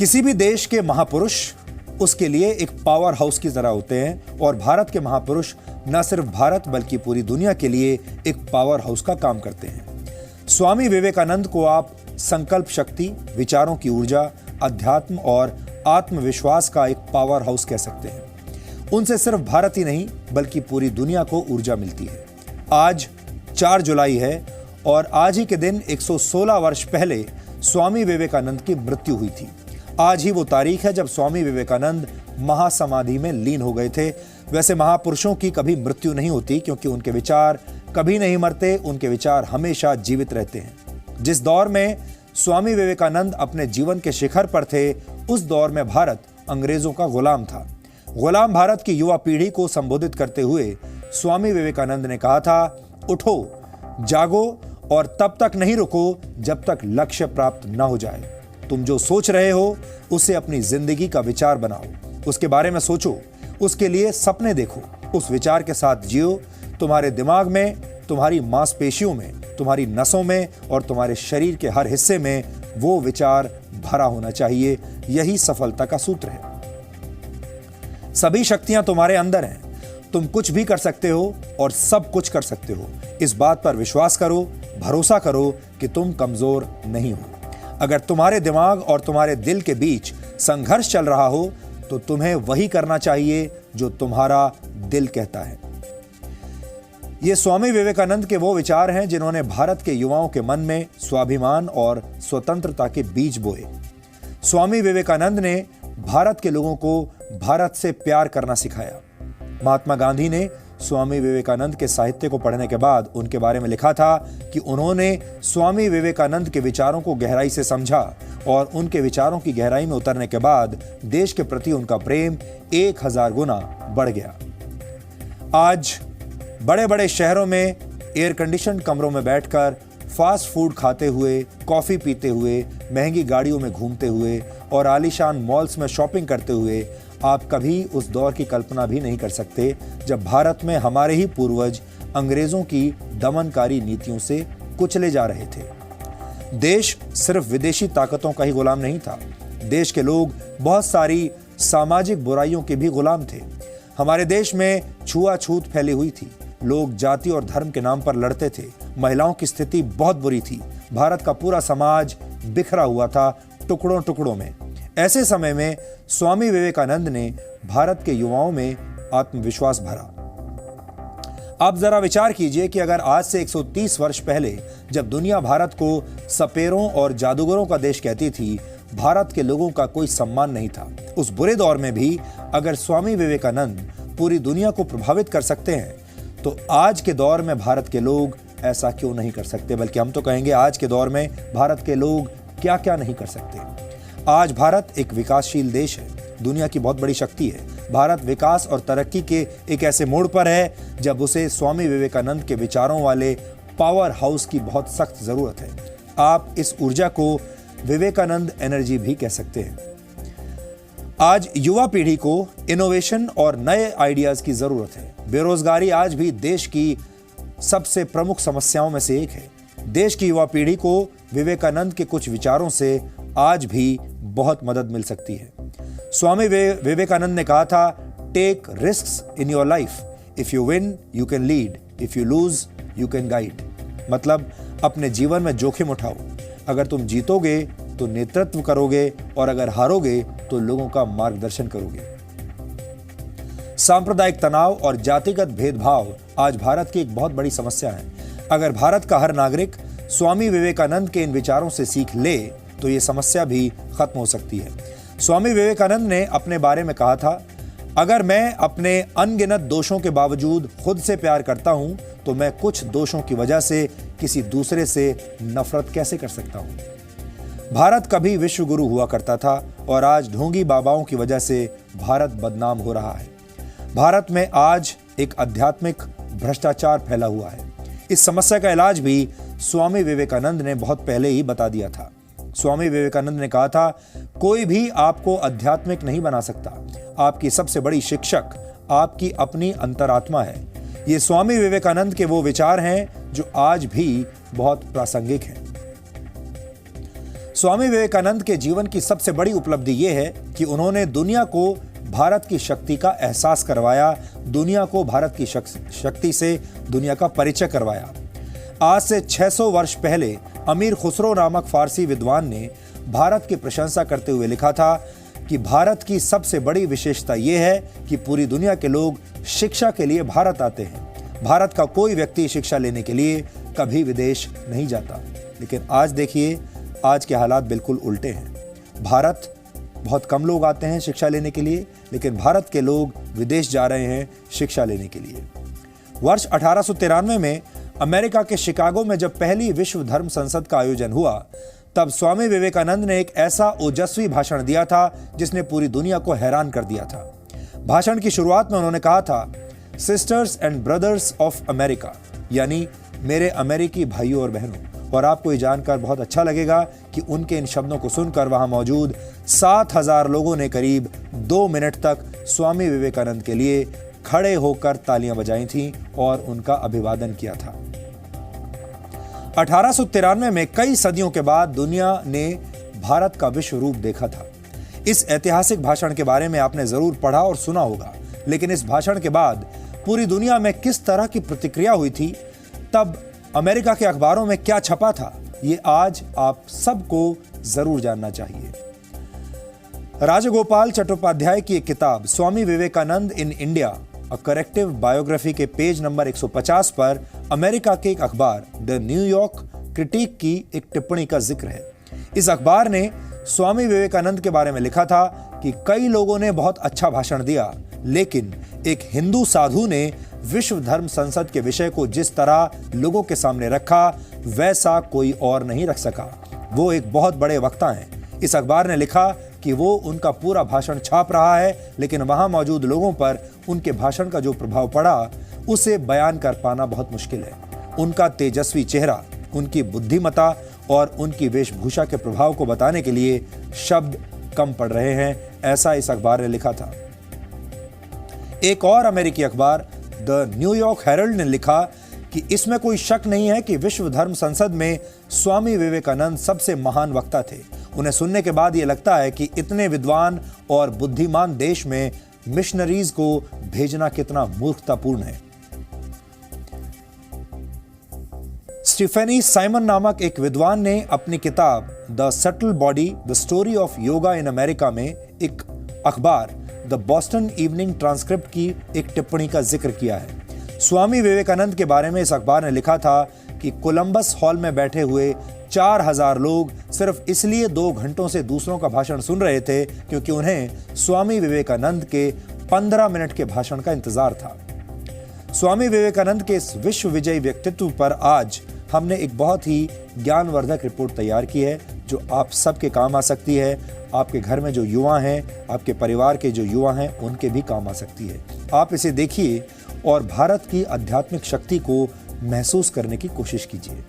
किसी भी देश के महापुरुष उसके लिए एक पावर हाउस की तरह होते हैं और भारत के महापुरुष न सिर्फ भारत बल्कि पूरी दुनिया के लिए एक पावर हाउस का काम करते हैं। स्वामी विवेकानंद को आप संकल्प शक्ति, विचारों की ऊर्जा, अध्यात्म और आत्मविश्वास का एक पावर हाउस कह सकते हैं। उनसे सिर्फ भारत ही नहीं बल्कि पूरी दुनिया को ऊर्जा मिलती है। आज 4 जुलाई है और आज ही के दिन 116 वर्ष पहले स्वामी विवेकानंद की मृत्यु हुई थी। आज ही वो तारीख है जब स्वामी विवेकानंद महासमाधि में लीन हो गए थे। वैसे महापुरुषों की कभी मृत्यु नहीं होती क्योंकि उनके विचार कभी नहीं मरते, उनके विचार हमेशा जीवित रहते हैं। जिस दौर में स्वामी विवेकानंद अपने जीवन के शिखर पर थे, उस दौर में भारत अंग्रेजों का गुलाम था। गुलाम भारत की युवा पीढ़ी को संबोधित करते हुए स्वामी विवेकानंद ने कहा था, उठो, जागो और तब तक नहीं रुको जब तक लक्ष्य प्राप्त न हो जाए। तुम जो सोच रहे हो उसे अपनी जिंदगी का विचार बनाओ, उसके बारे में सोचो, उसके लिए सपने देखो, उस विचार के साथ जियो। तुम्हारे दिमाग में, तुम्हारी मांसपेशियों में, तुम्हारी नसों में और तुम्हारे शरीर के हर हिस्से में वो विचार भरा होना चाहिए। यही सफलता का सूत्र है। सभी शक्तियां तुम्हारे अंदर हैं। तुम कुछ भी कर सकते हो और सब कुछ कर सकते हो। इस बात पर विश्वास करो, भरोसा करो कि तुम कमजोर नहीं हो। अगर तुम्हारे दिमाग और तुम्हारे दिल के बीच संघर्ष चल रहा हो तो तुम्हें वही करना चाहिए जो तुम्हारा दिल कहता है। ये स्वामी विवेकानंद के वो विचार हैं जिन्होंने भारत के युवाओं के मन में स्वाभिमान और स्वतंत्रता के बीज बोए। स्वामी विवेकानंद ने भारत के लोगों को भारत से प्यार करना सिखाया। महात्मा गांधी ने स्वामी विवेकानंद के साहित्य को पढ़ने के बाद उनके बारे में लिखा था कि उन्होंने स्वामी विवेकानंद के विचारों को गहराई से समझा और उनके विचारों की गहराई में उतरने के बाद देश के प्रति उनका प्रेम 1000 गुना बढ़ गया। आज बड़े बड़े शहरों में एयर कंडीशन कमरों में बैठकर फास्ट फूड खाते हुए, कॉफी पीते हुए, महंगी गाड़ियों में घूमते हुए और आलीशान मॉल्स में शॉपिंग करते हुए आप कभी उस दौर की कल्पना भी नहीं कर सकते जब भारत में हमारे ही पूर्वज अंग्रेजों की दमनकारी नीतियों से कुचले जा रहे थे। देश सिर्फ विदेशी ताकतों का ही गुलाम नहीं था। देश के लोग बहुत सारी सामाजिक बुराइयों के भी गुलाम थे। हमारे देश में छुआछूत फैली हुई थी। लोग जाति और धर्म के नाम पर लड़ते थे। महिलाओं की स्थिति बहुत बुरी थी। भारत का पूरा समाज बिखरा हुआ था टुकड़ों टुकड़ों में। ऐसे समय में स्वामी विवेकानंद ने भारत के युवाओं में आत्मविश्वास भरा। आप जरा विचार कीजिए कि अगर आज से 130 वर्ष पहले जब दुनिया भारत को सपेरों और जादूगरों का देश कहती थी, भारत के लोगों का कोई सम्मान नहीं था। उस बुरे दौर में भी अगर स्वामी विवेकानंद पूरी दुनिया को प्रभावित कर सकते हैं तो आज के दौर में भारत के लोग ऐसा क्यों नहीं कर सकते? बल्कि हम तो कहेंगे आज के दौर में भारत के लोग क्या क्या नहीं कर सकते। आज भारत एक विकासशील देश है, दुनिया की बहुत बड़ी शक्ति है। भारत विकास और तरक्की के एक ऐसे मोड़ पर है जब उसे स्वामी विवेकानंद के विचारों वाले पावर हाउस की बहुत सख्त जरूरत है। आप इस ऊर्जा को विवेकानंद एनर्जी भी कह सकते हैं। आज युवा पीढ़ी को इनोवेशन और नए आइडियाज की जरूरत है। बेरोजगारी आज भी देश की सबसे प्रमुख समस्याओं में से एक है। देश की युवा पीढ़ी को विवेकानंद के कुछ विचारों से आज भी बहुत मदद मिल सकती है। स्वामी विवेकानंद ने कहा था, take risks in your life, if you win you can lead, if you lose you can guide. मतलब अपने जीवन में जोखिम उठाओ। अगर तुम जीतोगे तो नेतृत्व करोगे और अगर हारोगे तो लोगों का मार्गदर्शन करोगे। सांप्रदायिक तनाव और जातिगत भेदभाव आज भारत की एक बहुत बड़ी समस्या है। अगर भारत का हर नागरिक स्वामी विवेकानंद के इन विचारों से सीख ले तो ये समस्या भी खत्म हो सकती है। स्वामी विवेकानंद ने अपने बारे में कहा था, अगर मैं अपने अनगिनत दोषों के बावजूद खुद से प्यार करता हूं तो मैं कुछ दोषों की वजह से किसी दूसरे से नफरत कैसे कर सकता हूं। भारत कभी विश्व गुरु हुआ करता था और आज ढोंगी बाबाओं की वजह से भारत बदनाम हो रहा है। भारत में आज एक आध्यात्मिक भ्रष्टाचार फैला हुआ है। इस समस्या का इलाज भी स्वामी विवेकानंद ने बहुत पहले ही बता दिया था। स्वामी विवेकानंद ने कहा था, कोई भी आपको आध्यात्मिक नहीं बना सकता। आपकी सबसे बड़ी शिक्षक आपकी अपनी अंतरात्मा है। ये स्वामी विवेकानंद के वो विचार हैं जो आज भी बहुत प्रासंगिक हैं। स्वामी विवेकानंद के जीवन की सबसे बड़ी उपलब्धि यह है कि उन्होंने दुनिया को भारत की शक्ति का एहसास करवाया, दुनिया को भारत की शक्ति से दुनिया का परिचय करवाया। आज से 600 वर्ष पहले अमीर खुसरो नामक फारसी विद्वान ने भारत की प्रशंसा करते हुए लिखा था कि भारत की सबसे बड़ी विशेषता यह है कि पूरी दुनिया के लोग शिक्षा के लिए भारत आते हैं। भारत का कोई व्यक्ति शिक्षा लेने के लिए कभी विदेश नहीं जाता। लेकिन आज देखिए, आज के हालात बिल्कुल उल्टे हैं। भारत बहुत कम लोग आते हैं शिक्षा लेने के लिए, लेकिन भारत के लोग विदेश जा रहे हैं शिक्षा लेने के लिए। वर्ष 1893 में अमेरिका के शिकागो में जब पहली विश्व धर्म संसद का आयोजन हुआ, तब स्वामी विवेकानंद ने एक ऐसा ओजस्वी भाषण दिया था जिसने पूरी दुनिया को हैरान कर दिया था। भाषण की शुरुआत में उन्होंने कहा था, sisters and brothers of America, यानी मेरे अमेरिकी भाइयों और बहनों। और आपको ये जानकर बहुत अच्छा लगेगा कि उनके इन शब्दों को सुनकर वहां मौजूद 7000 लोगों ने करीब 2 मिनट तक स्वामी विवेकानंद के लिए खड़े होकर तालियां बजाई थीं और उनका अभिवादन किया था। 1893 में कई सदियों के बाद दुनिया ने भारत का विश्व रूप देखा था। इस ऐतिहासिक भाषण के बारे में आपने जरूर पढ़ा और सुना होगा, लेकिन इस भाषण के बाद पूरी दुनिया में किस तरह की प्रतिक्रिया हुई थी, तब अमेरिका के अखबारों में क्या छपा था, ये आज आप सबको जरूर जानना चाहिए। राजगोपाल चट्टोपाध्याय की एक किताब Swami Vivekananda in India, a corrective biography के पेज नंबर 150 पर अमेरिका के एक अखबार द न्यूयॉर्क क्रिटिक की एक टिप्पणी का जिक्र है। इस अखबार ने स्वामी विवेकानंद के बारे में लिखा था कि कई लोगों ने बहुत अच्छा भाषण दिया, लेकिन एक हिंदू साधु ने विश्व धर्म संसद के विषय को जिस तरह लोगों के सामने रखा, वैसा कोई और नहीं रख सका। वो एक बहुत बड़े वक्ता हैं। इस अखबार ने लिखा कि वो उनका पूरा भाषण छाप रहा है, लेकिन वहां मौजूद लोगों पर उनके भाषण का जो प्रभाव पड़ा, उसे बयान कर पाना बहुत मुश्किल है। उनका तेजस्वी चेहरा, उनकी बुद्धिमत्ता और उनकी वेशभूषा के प्रभाव को बताने के लिए शब्द कम पड़ रहे हैं, ऐसा इस अखबार ने लिखा था। एक और अमेरिकी अखबार द न्यूयॉर्क हेरल्ड ने लिखा कि इसमें कोई शक नहीं है कि विश्व धर्म संसद में स्वामी विवेकानंद सबसे महान वक्ता थे। उन्हें सुनने के बाद यह लगता है कि इतने विद्वान और बुद्धिमान देश में मिशनरीज को भेजना कितना मूर्खतापूर्ण है। स्टीफेनी साइमन नामक एक विद्वान ने अपनी किताब the subtle body, the story of yoga in America में एक अखबार द बॉस्टन इवनिंग ट्रांसक्रिप्ट की एक टिप्पणी का जिक्र किया है। स्वामी विवेकानंद के बारे में इस अखबार ने लिखा था कि कोलंबस हॉल में बैठे हुए 4000 लोग सिर्फ इसलिए 2 घंटों से दूसरों का भाषण सुन रहे थे क्योंकि उन्हें स्वामी विवेकानंद के 15 मिनट के भाषण का इंतजार था। स्वामी विवेकानंद के इस विश्व विजयी व्यक्तित्व पर आज हमने एक बहुत ही ज्ञानवर्धक रिपोर्ट तैयार की है, जो आप सबके काम आ सकती है। आपके घर में जो युवा हैं, आपके परिवार के जो युवा हैं, उनके भी काम आ सकती है। आप इसे देखिए और भारत की आध्यात्मिक शक्ति को महसूस करने की कोशिश कीजिए।